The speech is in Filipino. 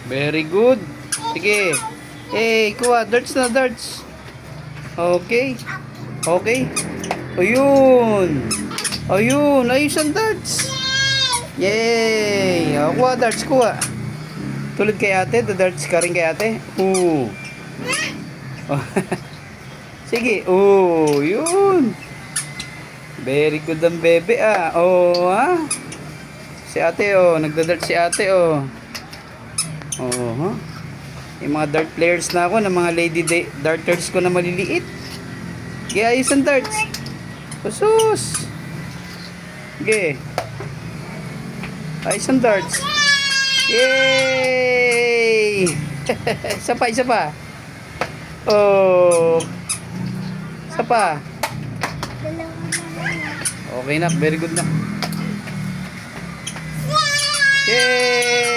Very good. Sige. Eh, kuha. Darts na, darts. Okay. Okay. Ayun. Ayun. Ayos ang darts. Yay. O, kuha, darts. Kuha. Tulad kay ate. Darts ka rin kay ate. Oo. Sige. Oo. Yun. Very good ang bebe ah. Oh, ha? Si ate oh. Nagdadart si ate oh. Oh, ha? Yung mga dart players na ako, ng mga lady darters ko na maliliit. Kaya ayos ang darts. Usus. Okay. Ayos ang darts. Yay! Isa pa, isa pa. Oh. Isa pa. Okay na, very good na. Yay!